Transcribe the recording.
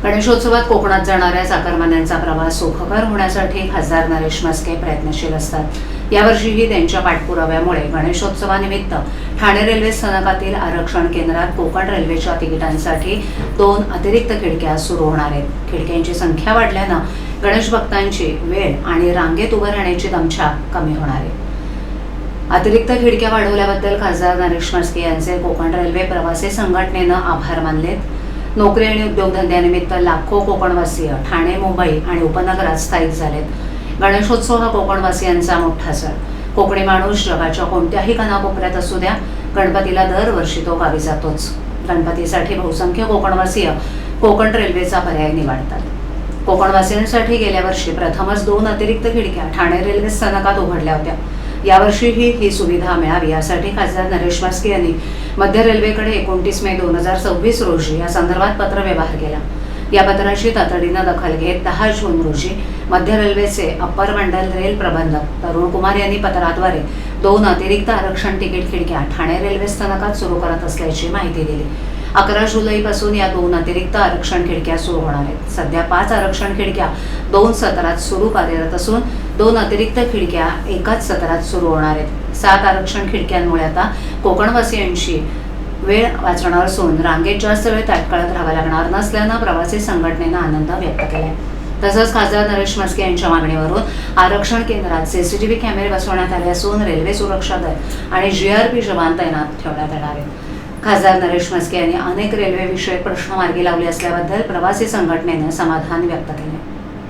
गणेशोत्सवात कोकणात जाणाऱ्या चाकरमान्यांचा प्रवास सुखकर होण्यासाठी खासदार नरेश म्हस्के प्रयत्नशील असतात। यावर्षीही त्यांच्या पाठपुराव्यामुळे गणेशोत्सवानिमित्त ठाणे रेल्वे स्थानकातील आरक्षण केंद्रात कोकण रेल्वेच्या तिकिटांसाठी 2 अतिरिक्त खिडक्या सुरू होणार आहेत। खिडक्यांची संख्या वाढल्यानं गणेश भक्तांची वेळ आणि रांगेत उभं राहण्याची दमछाक कमी होणार आहे। अतिरिक्त खिडक्या वाढवल्याबद्दल खासदार नरेश म्हस्के यांचे कोकण रेल्वे प्रवासी संघटनेनं आभार मानलेत। नोकरी आणि उद्योगधंद्यानिमित्त लाखो कोकणवासीय ठाणे, मुंबई आणि उपनगरात स्थायिक झालेत। गणेशोत्सव हा कोकणवासियांचा मोठा सण। कोकणी माणूस जगाच्या कोणत्याही कानाकोपऱ्यात असू द्या, गणपतीला दरवर्षी तो गावी जातोच। गणपतीसाठी बहुसंख्य कोकणवासीय कोकण रेल्वेचा पर्याय निवडतात। कोकणवासियांसाठी गेल्या वर्षी प्रथमच 2 अतिरिक्त खिडक्या ठाणे रेल्वे स्थानकात उघडल्या होत्या। यावर्षीही ही सुविधा मिळावी यासाठी खासदार नरेश म्हस्के यांनी मध्य रेल्वेकडे 29 मे 2026 रोजी या संदर्भात पत्रव्यवहार केला। या पत्राची तातडीनं दखल घेत 10 जून रोजी मध्य रेल्वेचे अप्पर मंडल रेल प्रबंधक तरुण कुमार यांनी पत्राद्वारे 2 अतिरिक्त आरक्षण तिकीट खिडक्या ठाणे रेल्वे स्थानकात सुरू करत असल्याची माहिती दिली। 11 जुलैपासून या 2 अतिरिक्त आरक्षण खिडक्या सुरू होणार आहेत। सध्या 5 आरक्षण खिडक्या 2 सत्रात सुरू कार्यरत असून 2 अतिरिक्त खिडक्या एकाच सत्रात सुरू होणार आहेत। 7 आरक्षण खिडक्यांमुळे आता कोकणवासियांची वेळ वाचणार असून रांगेत जास्त वेळ ताटकळत राहावं लागणार नसल्यानं प्रवासी संघटनेनं आनंद व्यक्त केलाय। तसंच खासदार नरेश म्हस्के यांच्या मागणीवरून आरक्षण केंद्रात सीसीटीव्ही कॅमेरे बसवण्यात आले असून रेल्वे सुरक्षा दल आणि जीआरपी जवान तैनात ठेवण्यात येणार आहेत। खासदार नरेश म्हस्के यांनी अनेक रेल्वे विषयक प्रश्न मार्गी लावले असल्याबद्दल प्रवासी संघटनेनं समाधान व्यक्त केलं।